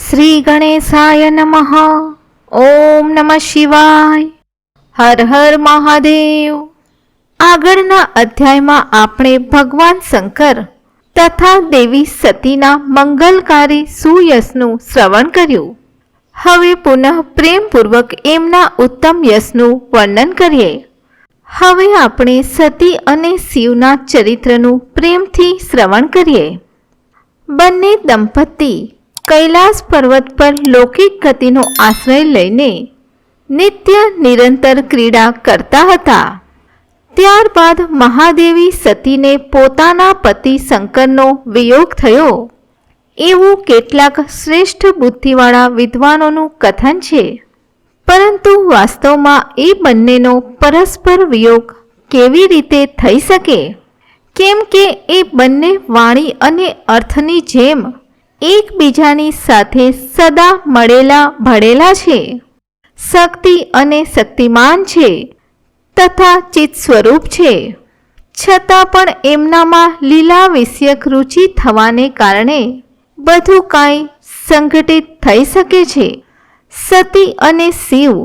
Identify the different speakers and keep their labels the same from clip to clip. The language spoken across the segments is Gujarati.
Speaker 1: શ્રી ગણેશાય નમઃ. ઓમ નમઃ શિવાય. હર હર મહાદેવ. આગળના અધ્યાયમાં આપણે ભગવાન શંકર તથા દેવી સતીના મંગલકારી સુયશનું શ્રવણ કર્યું. હવે પુનઃ પ્રેમપૂર્વક એમના ઉત્તમ યશનું વર્ણન કરીએ. હવે આપણે સતી અને શિવના ચરિત્રનું પ્રેમથી શ્રવણ કરીએ. બંને દંપતી કૈલાસ પર્વત પર લૌકિક ગતિનો આશ્રય લઈને નિત્ય નિરંતર ક્રીડા કરતા હતા. ત્યારબાદ મહાદેવી સતીને પોતાના પતિ શંકરનો વિયોગ થયો એવું કેટલાક શ્રેષ્ઠ બુદ્ધિવાળા વિદ્વાનોનું કથન છે. પરંતુ વાસ્તવમાં એ બંનેનો પરસ્પર વિયોગ કેવી રીતે થઈ શકે? કેમ કે એ બંને વાણી અને અર્થની જેમ એકબીજાની સાથે સદા મળેલા ભળેલા છે. શક્તિ અને શક્તિમાન છે તથા ચિત્ત સ્વરૂપ છે. છતાં પણ એમનામાં લીલા વિષયક રુચિ થવાને કારણે બધું કાંઈ સંઘટિત થઈ શકે છે. સતી અને શિવ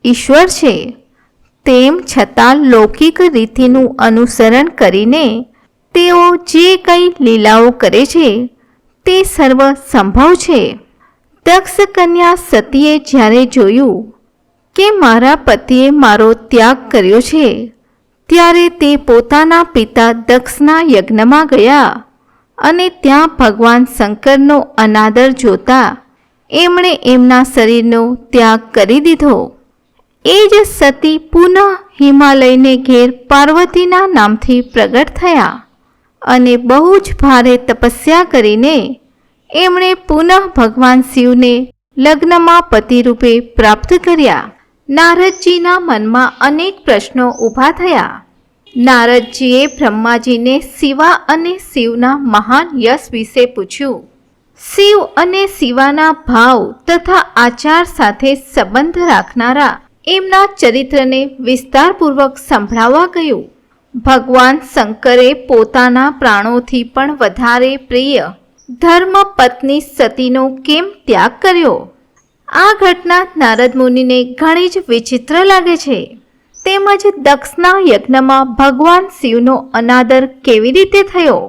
Speaker 1: ઈશ્વર છે. તેમ છતાં લૌકિક રીતિનું અનુસરણ કરીને તેઓ જે કંઈ લીલાઓ કરે છે તે સર્વ સંભવ છે. દક્ષ કન્યા સતીએ જ્યારે જોયું કે મારા પતિએ મારો ત્યાગ કર્યો છે, ત્યારે તે પોતાના પિતા દક્ષના યજ્ઞમાં ગયા અને ત્યાં ભગવાન શંકરનો અનાદર જોતા એમણે એમના શરીરનો ત્યાગ કરી દીધો. એ જ સતી પુનઃ હિમાલયને ઘેર પાર્વતીના નામથી પ્રગટ થયા અને બહુ જ ભારે તપસ્યા કરીને એમણે પુનઃ ભગવાન શિવને લગ્નમાં પતિરૂપે પ્રાપ્ત કર્યા. નારદજીના મનમાં અનેક પ્રશ્નો ઊભા થયા. નારદજીએ બ્રહ્માજીને શિવા અને શિવના મહાન યશ વિશે પૂછ્યું. શિવ અને શિવાના ભાવ તથા આચાર સાથે સંબંધ રાખનારા એમના ચરિત્રને વિસ્તારપૂર્વક સંભળાવવા કહ્યું. ભગવાન શંકરે પોતાના પ્રાણોથી પણ વધારે પ્રિય ધર્મ પત્ની સતીનો કેમ ત્યાગ કર્યો? આ ઘટના નારદ મુનિને ઘણી જ વિચિત્ર લાગે છે. તેમજ દક્ષના યજ્ઞમાં ભગવાન શિવનો અનાદર કેવી રીતે થયો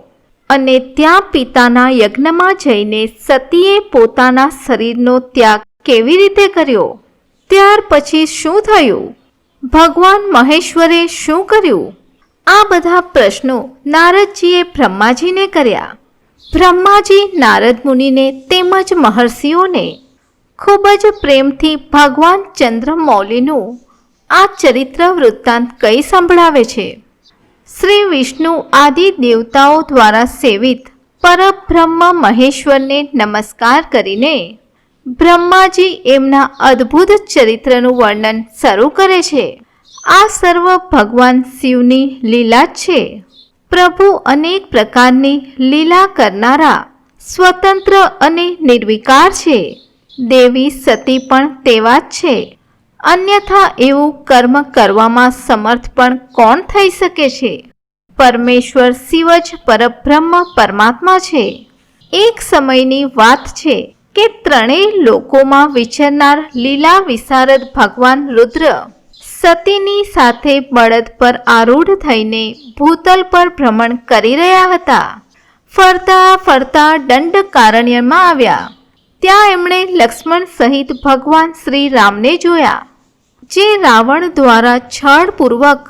Speaker 1: અને ત્યાં પિતાના યજ્ઞમાં જઈને સતીએ પોતાના શરીરનો ત્યાગ કેવી રીતે કર્યો? ત્યાર પછી શું થયું? ભગવાન મહેશ્વરે શું કર્યું? આ બધા પ્રશ્નો નારદજીએ બ્રહ્માજીને કર્યા. બ્રહ્માજી નારદ મુનિને તેમજ મહર્ષિઓને ખૂબ જ પ્રેમથી ભગવાન ચંદ્રમૌલીનું આ ચરિત્ર વૃત્તાંત કઈ સંભળાવે છે. શ્રી વિષ્ણુ આદિ દેવતાઓ દ્વારા સેવિત પરબ્રહ્મ મહેશ્વરને નમસ્કાર કરીને બ્રહ્માજી એમના અદ્ભુત ચરિત્રનું વર્ણન શરૂ કરે છે. આ સર્વ ભગવાન શિવની લીલા જ છે. પ્રભુ અનેક પ્રકારની લીલા કરનારા સ્વતંત્ર અને નિર્વિકાર છે. દેવી સતી પણ તેવા જ છે. અન્યથા એવું કર્મ કરવામાં સમર્થ પણ કોણ થઈ શકે છે? પરમેશ્વર શિવ જ પરબ્રહ્મ પરમાત્મા છે. એક સમયની વાત છે કે ત્રણેય લોકોમાં વિચરનાર લીલા વિશારદ ભગવાન રુદ્ર સતીની સાથે બળદ પર આરૂઢ થઈને ભૂતલ પર ભ્રમણ કરી રહ્યા હતા. ફરતા ફરતા દંડકારણ્યમાં આવ્યા. ત્યાં એમણે લક્ષ્મણ સહિત ભગવાન શ્રી રામને જોયા, જે રાવણ દ્વારા છળપૂર્વક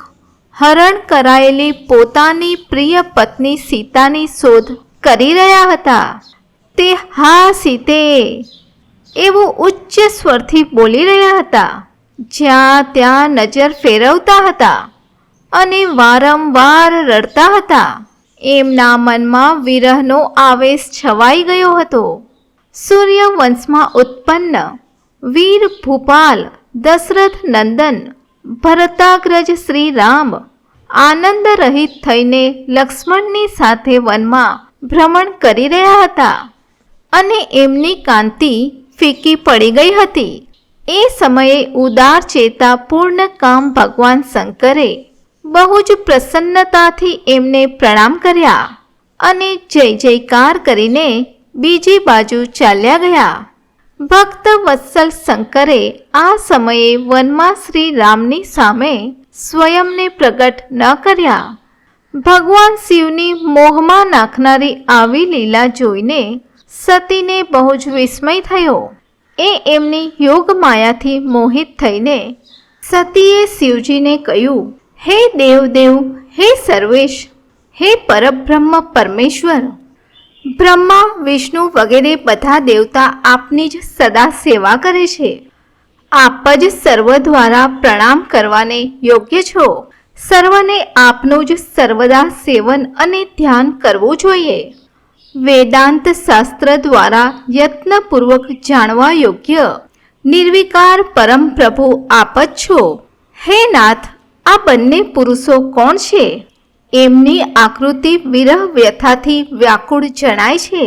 Speaker 1: હરણ કરાયેલી પોતાની પ્રિય પત્ની સીતાની શોધ કરી રહ્યા હતા. તે હા સીતે એવું ઉચ્ચ સ્વરથી બોલી રહ્યા હતા. જ્યાં ત્યાં નજર ફેરવતા હતા અને વારંવાર રડતા હતા. એમના મનમાં વિરહનો આવેશ છવાઈ ગયો હતો. સૂર્યવંશમાં ઉત્પન્ન વીર ભૂપાલ દશરથ નંદન ભરતાગ્રજ શ્રી રામ આનંદ રહિત થઈને લક્ષ્મણની સાથે વનમાં ભ્રમણ કરી રહ્યા હતા અને એમની કાંતિ ફીકી પડી ગઈ હતી. એ સમયે ઉદાર ચેતા પૂર્ણ કામ ભગવાન શંકરે બહુ જ પ્રસન્નતાથી એમને પ્રણામ કર્યા અને જય જયકાર કરીને બીજી બાજુ ચાલ્યા ગયા. ભક્ત વત્સલ શંકરે આ સમયે વનમાં શ્રી રામની સામે સ્વયંને પ્રગટ ન કર્યા. ભગવાન શિવની મોહમાં નાખનારી આવી લીલા જોઈને સતીને બહુ જ વિસ્મય થયો. એ એમની યોગ માયાથી મોહિત થઈને સતીએ શિવજીને કહ્યું, હે દેવદેવ, હે સર્વેશ, હે પરબ્રહ્મ પરમેશ્વર, બ્રહ્મા વિષ્ણુ વગેરે બધા દેવતા આપની જ સદા સેવા કરે છે. આપ જ સર્વ દ્વારા પ્રણામ કરવાને યોગ્ય છો. સર્વને આપનું જ સર્વદા સેવન અને ધ્યાન કરવું જોઈએ. વેદાંત શાસ્ત્ર દ્વારા યત્નપૂર્વક જાણવા યોગ્ય નિર્વિકાર પરમ પ્રભુ આપ જ છો. હે નાથ, આ બંને પુરુષો કોણ છે? એમની આકૃતિ વિરહ વ્યથાથી વ્યાકુળ જણાય છે.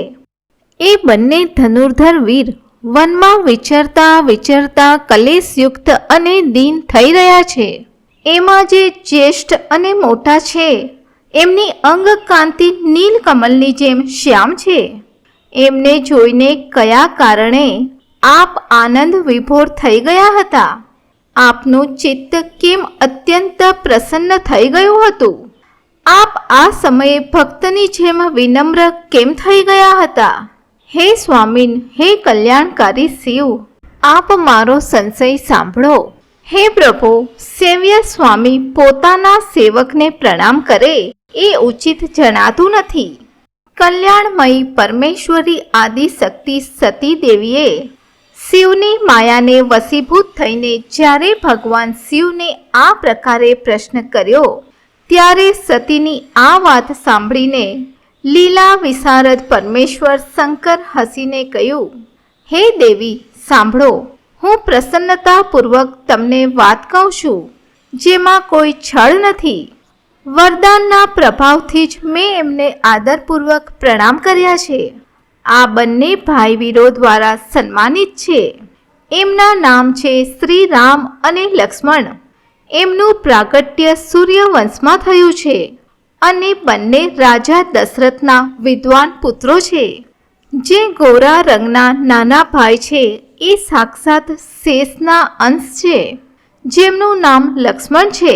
Speaker 1: એ બંને ધનુર્ધર વીર વનમાં વિચરતા વિચરતા કલેશયુક્ત અને દીન થઈ રહ્યા છે. એમાં જે જ્યેષ્ઠ અને મોટા છે એમની અંગ કાંતિ નીલકમલની જેમ શ્યામ છે. એમને જોઈને કયા કારણે આપ આનંદ વિભોર થઈ ગયા હતા? આપનું ચિત્ત કેમ અત્યંત પ્રસન્ન થઈ ગયું હતું? આપ આ સમયે ભક્તની જેમ વિનમ્ર કેમ થઈ ગયા હતા? હે સ્વામીન, હે કલ્યાણકારી શિવ, આપ મારો સંશય સાંભળો. હે પ્રભુ, સેવ્ય સ્વામી પોતાના સેવકને પ્રણામ કરે એ ઉચિત જણાતું નથી. કલ્યાણમયી પરમેશ્વરી આદિ શક્તિ સતી દેવીએ શિવની માયાને વશીભૂત થઈને જ્યારે ભગવાન શિવને આ પ્રકારે પ્રશ્ન કર્યો ત્યારે સતીની આ વાત સાંભળીને લીલા વિશારદ પરમેશ્વર શંકર હસીને કહ્યું, હે દેવી સાંભળો, હું પ્રસન્નતાપૂર્વક તમને વાત કહું છું, જેમાં કોઈ છળ નથી. વરદાનના પ્રભાવથી જ મેં એમને આદરપૂર્વક પ્રણામ કર્યા છે. આ બંને ભાઈવીરો દ્વારા સન્માનિત છે. એમના નામ છે શ્રી રામ અને લક્ષ્મણ. એમનું પ્રાગટ્ય સૂર્યવંશમાં થયું છે અને બંને રાજા દશરથના વિદ્વાન પુત્રો છે. જે ગોરા રંગના નાના ભાઈ છે એ સાક્ષાત શેષના અંશ છે, જેમનું નામ લક્ષ્મણ છે,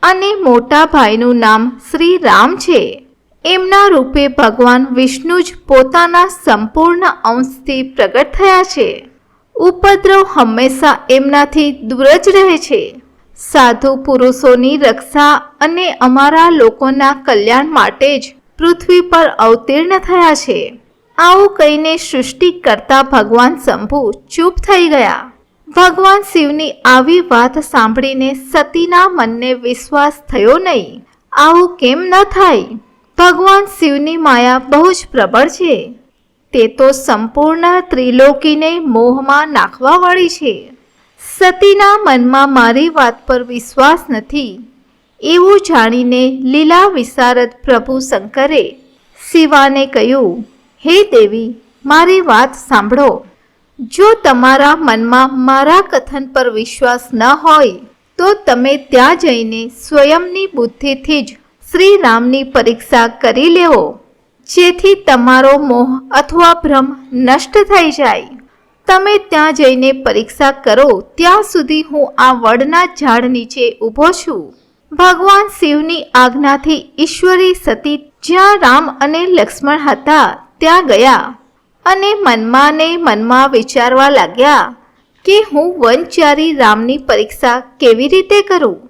Speaker 1: અને મોટા ભાઈનું નામ શ્રી રામ છે. એમના રૂપે ભગવાન વિષ્ણુ જ પોતાના સંપૂર્ણ અંશથી પ્રગટ થયા છે. ઉપદ્રવ હંમેશા એમનાથી દૂર જ રહે છે. સાધુ પુરુષોની રક્ષા અને અમારા લોકોના કલ્યાણ માટે જ પૃથ્વી પર અવતીર્ણ થયા છે. આવું કહીને સૃષ્ટિ કરતા ભગવાન શંભુ ચૂપ થઈ ગયા. ભગવાન શિવની આવી વાત સાંભળીને સતીના મનને વિશ્વાસ થયો નહીં. આવું કેમ ન થાય? ભગવાન શિવની માયા બહુ જ પ્રબળ છે. તે તો સંપૂર્ણ ત્રિલોકીને મોહમાં નાખવાવાળી છે. સતીના મનમાં મારી વાત પર વિશ્વાસ નથી એવું જાણીને લીલા વિશારદ પ્રભુ શંકરે શિવાને કહ્યું, હે દેવી, મારી વાત સાંભળો. જો તમારા મનમાં મારા કથન પર વિશ્વાસ ન હોય તો તમે ત્યાં જઈને સ્વયંની બુદ્ધિથી જ શ્રી રામની પરીક્ષા કરી લેવો, જેથી તમારો મોહ અથવા ભ્રમ નષ્ટ થઈ જાય. તમે ત્યાં જઈને પરીક્ષા કરો ત્યાં સુધી હું આ વડના ઝાડ નીચે ઊભો છું. ભગવાન શિવની આજ્ઞાથી ઈશ્વરી સતી જ્યાં રામ અને લક્ષ્મણ હતા ત્યાં ગયા અને મનમાં વિચારવા લાગ્યા કે હું વનચારી રામની પરીક્ષા કેવી રીતે કરું.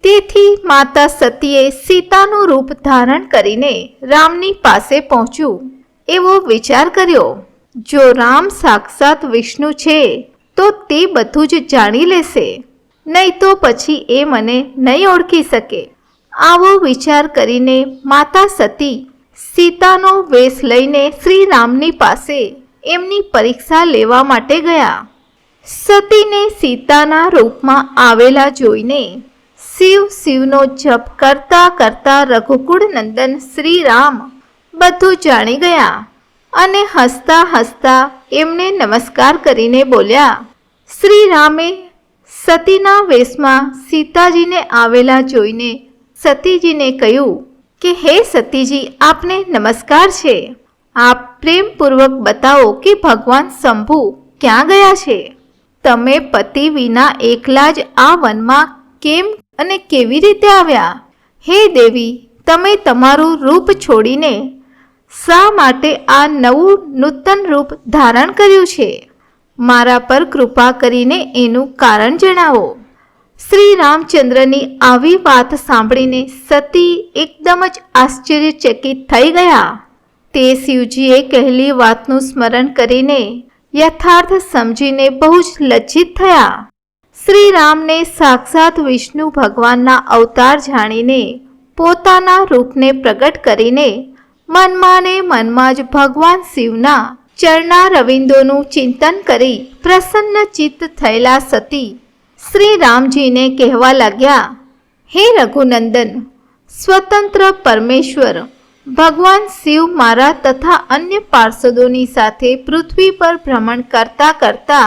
Speaker 1: તેથી માતા સતીએ સીતાનું રૂપ ધારણ કરીને રામની પાસે પહોંચ્યું એવો વિચાર કર્યો. જો રામ સાક્ષાત વિષ્ણુ છે તો તે બધું જ જાણી લેશે, નહીં તો પછી એ મને નહીં ઓળખી શકે. આવો વિચાર કરીને માતા સતી સીતાનો વેશ લઈને શ્રી રામની પાસે એમની પરીક્ષા લેવા માટે ગયા. સતીને સીતાના રૂપમાં આવેલા જોઈને શિવનો જપ કરતા કરતા રઘુકુળ નંદન શ્રી રામ બધું જાણી ગયા અને હસતા હસતા એમને નમસ્કાર કરીને બોલ્યા. શ્રી રામે સતીના વેશમાં સીતાજીને આવેલા જોઈને સતીજીને કહ્યું કે હે સતીજી, આપને નમસ્કાર છે. આપ પ્રેમપૂર્વક બતાવો કે ભગવાન શંભુ ક્યાં ગયા છે? તમે પતિ વિના એકલા જ આ વનમાં કેમ અને કેવી રીતે આવ્યા? હે દેવી, તમે તમારું રૂપ છોડીને શા માટે આ નૂતન રૂપ ધારણ કર્યું છે? મારા પર કૃપા કરીને એનું કારણ જણાવો. શ્રી રામચંદ્રની આવી વાત સાંભળીને સતી એકદમ જ આશ્ચર્યચકિત થઈ ગયા. તે શિવજીએ કહેલી વાતનું સ્મરણ કરીને યથાર્થ સમજીને બહુ જ લજ્જિત થયા. શ્રી રામને સાક્ષાત વિષ્ણુ ભગવાનના અવતાર જાણીને પોતાના રૂપને પ્રગટ કરીને મનમાં ને મનમાં જ ભગવાન શિવના ચરણા રવિંદોનું ચિંતન કરી પ્રસન્ન ચિત્ત થયેલા સતી શ્રી રામજીને કહેવા લાગ્યા, હે રઘુનંદન, સ્વતંત્ર પરમેશ્વર ભગવાન શિવ મારા તથા અન્ય પાર્ષદોની સાથે પૃથ્વી પર ભ્રમણ કરતા કરતા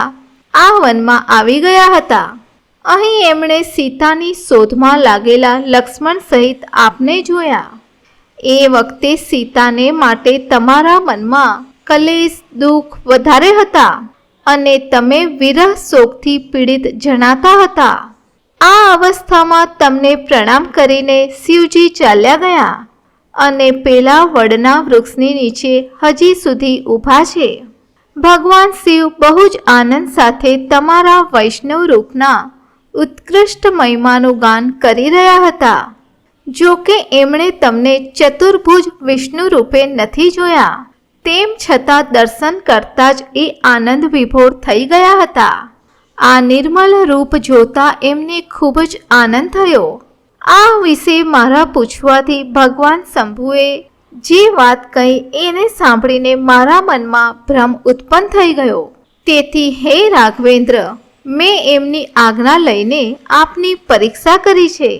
Speaker 1: આ વનમાં આવી ગયા હતા. અહીં એમણે સીતાની શોધમાં લાગેલા લક્ષ્મણ સહિત આપને જોયા. એ વખતે સીતાને માટે તમારા મનમાં કલેશ દુઃખ વધારે હતા અને તમે વિરહ શોકથી પીડિત જણાતા હતા. આ અવસ્થામાં તમને પ્રણામ કરીને શિવજી ચાલ્યા ગયા અને પેલા વડના વૃક્ષની નીચે હજી સુધી ઊભા છે. ભગવાન શિવ બહુ જ આનંદ સાથે તમારા વૈષ્ણવ રૂપના ઉત્કૃષ્ટ મહિમાનું ગાન કરી રહ્યા હતા. જો કે એમણે તમને ચતુર્ભુજ વિષ્ણુ રૂપે નથી જોયા, તેમ છતાં દર્શન કરતા જ એ આનંદ વિભોર થઈ ગયા હતા. આ નિર્મલ રૂપ જોતા એમને ખૂબ જ આનંદ થયો. આ વિશે મારા પૂછવાથી ભગવાન શંભુએ જે વાત કહી એને સાંભળીને મારા મનમાં ભ્રમ ઉત્પન્ન થઈ ગયો. તેથી હે રાઘવેન્દ્ર, મેં એમની આજ્ઞા લઈને આપની પરીક્ષા કરી છે.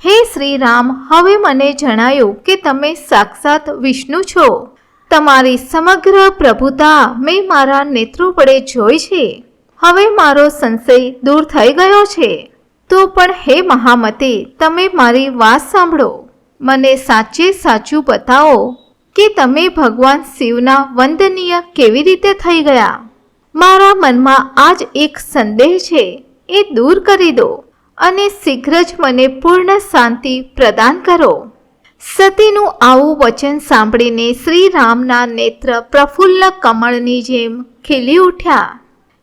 Speaker 1: હે શ્રી રામ, હવે મને જણાયું કે તમે સાક્ષાત વિષ્ણુ છો. તમારી સમગ્ર પ્રભુતા મેં મારા નેત્રો વડે જોઈ છે. હવે મારો સંશય દૂર થઈ ગયો છે. તો પણ હે મહામતે, તમે મારી વાત સાંભળો. મને સાચે સાચું બતાવો કે તમે ભગવાન શિવના વંદનીય કેવી રીતે થઈ ગયા. મારા મનમાં આજ એક સંદેહ છે, એ દૂર કરી દો અને શીઘ્ર જ મને પૂર્ણ શાંતિ પ્રદાન કરો. સતીનું આવું વચન સાંભળીને શ્રી રામના નેત્ર પ્રફુલ્લ કમળની જેમ ખીલી ઉઠ્યા.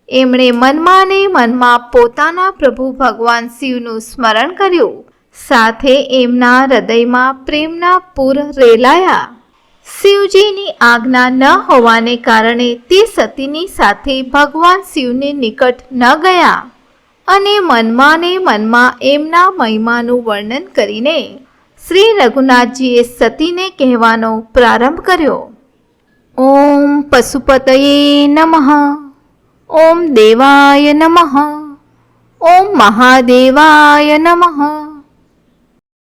Speaker 1: એમણે મનમાં ને મનમાં પોતાના પ્રભુ ભગવાન શિવનું સ્મરણ કર્યું. સાથે એમના હૃદયમાં પ્રેમના પૂર રેલાયા. શિવજીની આજ્ઞા ન હોવાને કારણે તે સતીની સાથે ભગવાન શિવને નિકટ ન ગયા અને મનમાં ને મનમાં એમના મહિમાનું વર્ણન કરીને શ્રી રઘુનાથજીએ સતીને કહેવાનો પ્રારંભ કર્યો. ઓમ પશુપતયે નમઃ. ઓમ દેવાય નમઃ. ઓમ મહાદેવાય નમઃ.